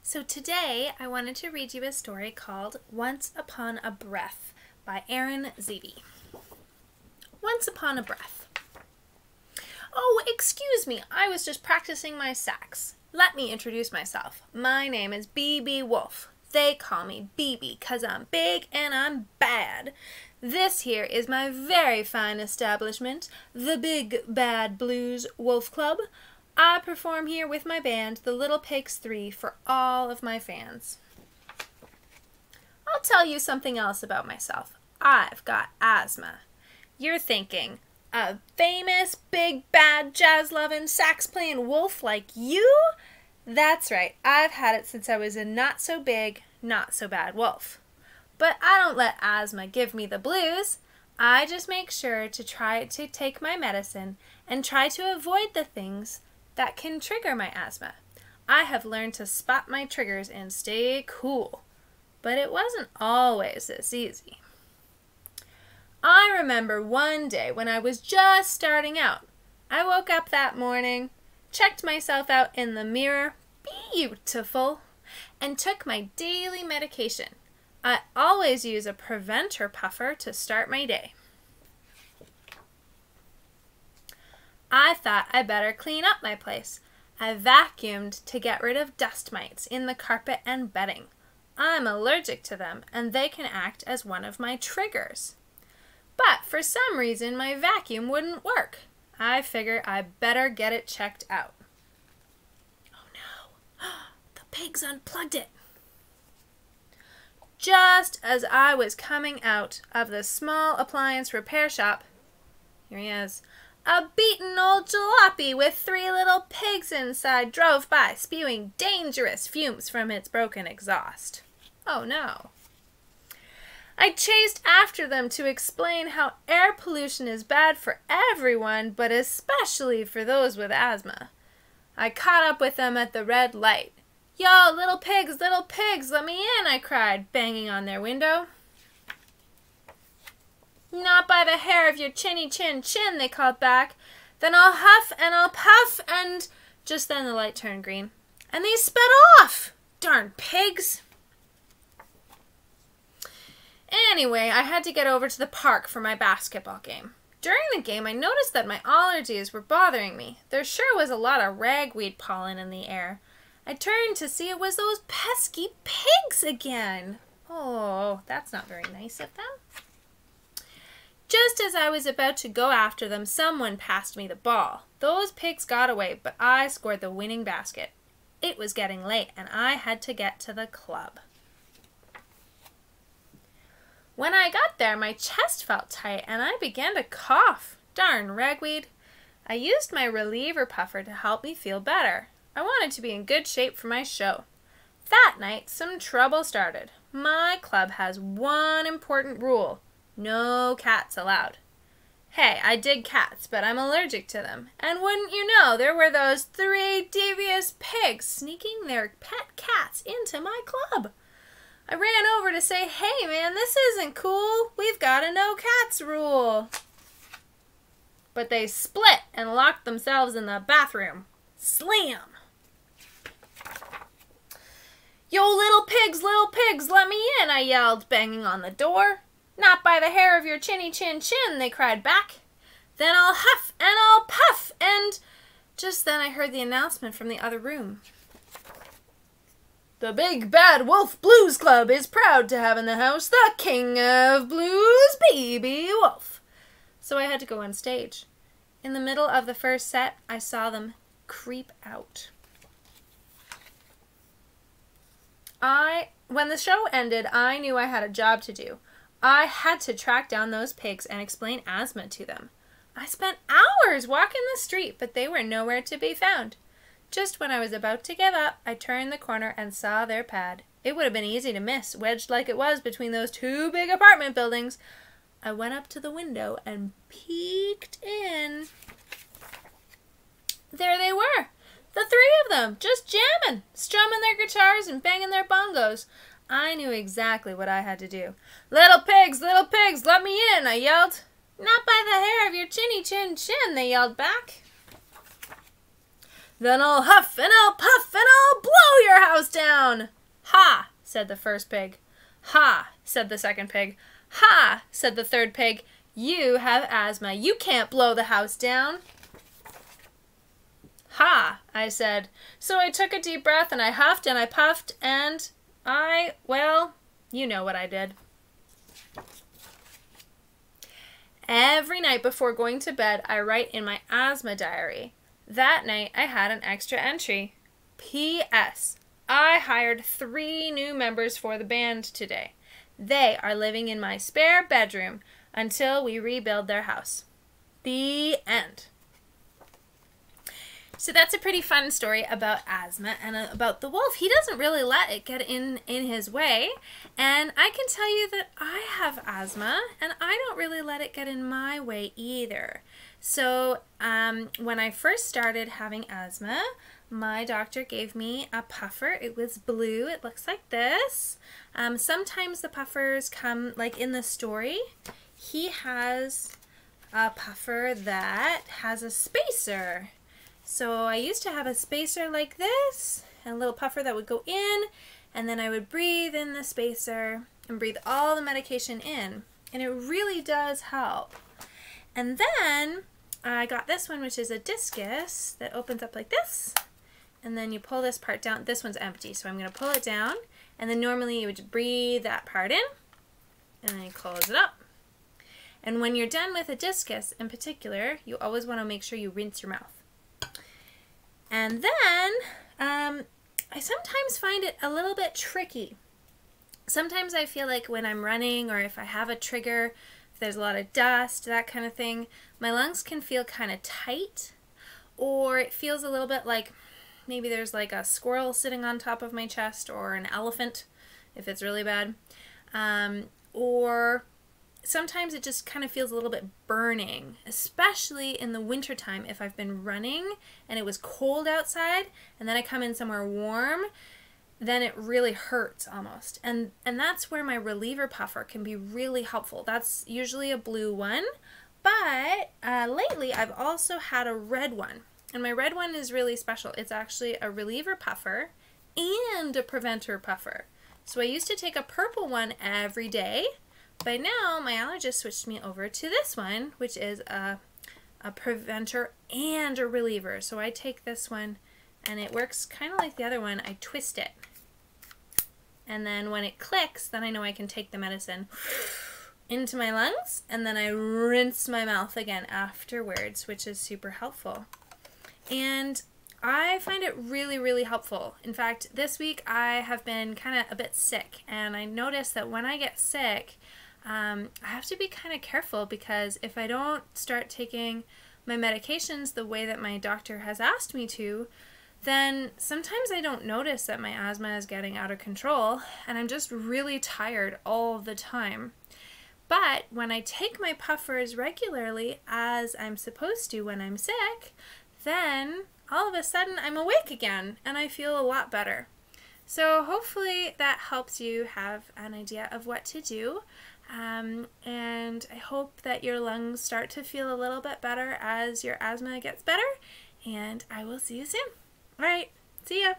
So today I wanted to read you a story called Once Upon a Breath by Aaron Zevy. Once upon a breath. Oh, excuse me, I was just practicing my sax. Let me introduce myself. My name is B.B. Wolf. They call me BB 'cause I'm big and I'm bad. This here is my very fine establishment, the Big Bad Blues Wolf Club. I perform here with my band, the Little Pigs 3, for all of my fans. I'll tell you something else about myself. I've got asthma. You're thinking, a famous, big, bad, jazz-loving, sax-playing wolf like you? That's right, I've had it since I was a not-so-big, not-so-bad wolf. But I don't let asthma give me the blues. I just make sure to try to take my medicine and try to avoid the things that can trigger my asthma. I have learned to spot my triggers and stay cool. But it wasn't always this easy. I remember one day when I was just starting out. I woke up that morning, checked myself out in the mirror, beautiful, and took my daily medication. I always use a preventer puffer to start my day. I thought I better clean up my place. I vacuumed to get rid of dust mites in the carpet and bedding. I'm allergic to them, and they can act as one of my triggers. But for some reason, my vacuum wouldn't work. I figure I better get it checked out. Oh no, the pigs unplugged it. Just as I was coming out of the small appliance repair shop, here he is, a beaten old jalopy with 3 little pigs inside drove by, spewing dangerous fumes from its broken exhaust. Oh no. I chased after them to explain how air pollution is bad for everyone, but especially for those with asthma. I caught up with them at the red light. "Yo, little pigs, let me in," I cried, banging on their window. "Not by the hair of your chinny chin chin," they called back. "Then I'll huff and I'll puff," and just then the light turned green. And they sped off! Darn pigs! Anyway, I had to get over to the park for my basketball game. During the game, I noticed that my allergies were bothering me. There sure was a lot of ragweed pollen in the air. I turned to see it was those pesky pigs again. Oh, that's not very nice of them. Just as I was about to go after them, someone passed me the ball. Those pigs got away, but I scored the winning basket. It was getting late, and I had to get to the club. When I got there, my chest felt tight, and I began to cough. Darn ragweed. I used my reliever puffer to help me feel better. I wanted to be in good shape for my show. That night, some trouble started. My club has one important rule. No cats allowed. Hey, I dig cats, but I'm allergic to them. And wouldn't you know, there were those 3 devious pigs sneaking their pet cats into my club. I ran over to say, "Hey man, this isn't cool. We've got a no cats rule." But they split and locked themselves in the bathroom. Slam! "Yo, little pigs, let me in," I yelled, banging on the door. "Not by the hair of your chinny chin chin," they cried back. "Then I'll huff and I'll puff," and just then I heard the announcement from the other room. "The Big Bad Wolf Blues Club is proud to have in the house the King of Blues, B.B. Wolf." So I had to go on stage. In the middle of the first set, I saw them creep out. When the show ended, I knew I had a job to do. I had to track down those pigs and explain asthma to them. I spent hours walking the street, but they were nowhere to be found. Just when I was about to give up, I turned the corner and saw their pad. It would have been easy to miss, wedged like it was between those 2 big apartment buildings. I went up to the window and peeked in. There they were, the 3 of them, just jamming, strumming their guitars and banging their bongos. I knew exactly what I had to do. Little pigs, let me in," I yelled. "Not by the hair of your chinny chin chin," they yelled back. "Then I'll huff and I'll puff and I'll blow your house down." down!" "Ha!" said the first pig. "Ha!" said the second pig. "Ha!" said the third pig. "You have asthma. You can't blow the house down." "Ha!" I said. So I took a deep breath and I huffed and I puffed and well, you know what I did. Every night before going to bed, I write in my asthma diary. That night, I had an extra entry. P.S. I hired 3 new members for the band today. They are living in my spare bedroom until we rebuild their house. The end. So that's a pretty fun story about asthma and about the wolf. He doesn't really let it get in his way. And I can tell you that I have asthma and I don't really let it get in my way either. So when I first started having asthma, my doctor gave me a puffer. It was blue. It looks like this. Sometimes the puffers come like in the story. He has a puffer that has a spacer. So I used to have a spacer like this, and a little puffer that would go in, and then I would breathe in the spacer and breathe all the medication in. And it really does help. And then I got this one, which is a discus that opens up like this. And then you pull this part down. This one's empty, so I'm going to pull it down. And then normally you would breathe that part in, and then you close it up. And when you're done with a discus in particular, you always want to make sure you rinse your mouth. And then I sometimes find it a little bit tricky. Sometimes I feel like when I'm running or if I have a trigger, if there's a lot of dust, that kind of thing, my lungs can feel kind of tight, or it feels a little bit like maybe there's like a squirrel sitting on top of my chest, or an elephant if it's really bad. Or sometimes it just kind of feels a little bit burning, especially in the wintertime if I've been running and it was cold outside and then I come in somewhere warm, then it really hurts almost. And that's where my reliever puffer can be really helpful. That's usually a blue one, but lately I've also had a red one. And my red one is really special. It's actually a reliever puffer and a preventer puffer. So I used to take a purple one every day, but now my allergist switched me over to this one, which is a preventer and a reliever. So I take this one and it works kind of like the other one. I twist it. And then when it clicks, then I know I can take the medicine into my lungs, and then I rinse my mouth again afterwards, which is super helpful. And I find it really, really helpful. In fact, this week I have been kind of a bit sick, and I noticed that when I get sick, I have to be kind of careful, because if I don't start taking my medications the way that my doctor has asked me to, then sometimes I don't notice that my asthma is getting out of control, and I'm just really tired all the time. But when I take my puffers regularly, as I'm supposed to when I'm sick, then all of a sudden I'm awake again, and I feel a lot better. So hopefully that helps you have an idea of what to do. And I hope that your lungs start to feel a little bit better as your asthma gets better, and I will see you soon. All right, see ya.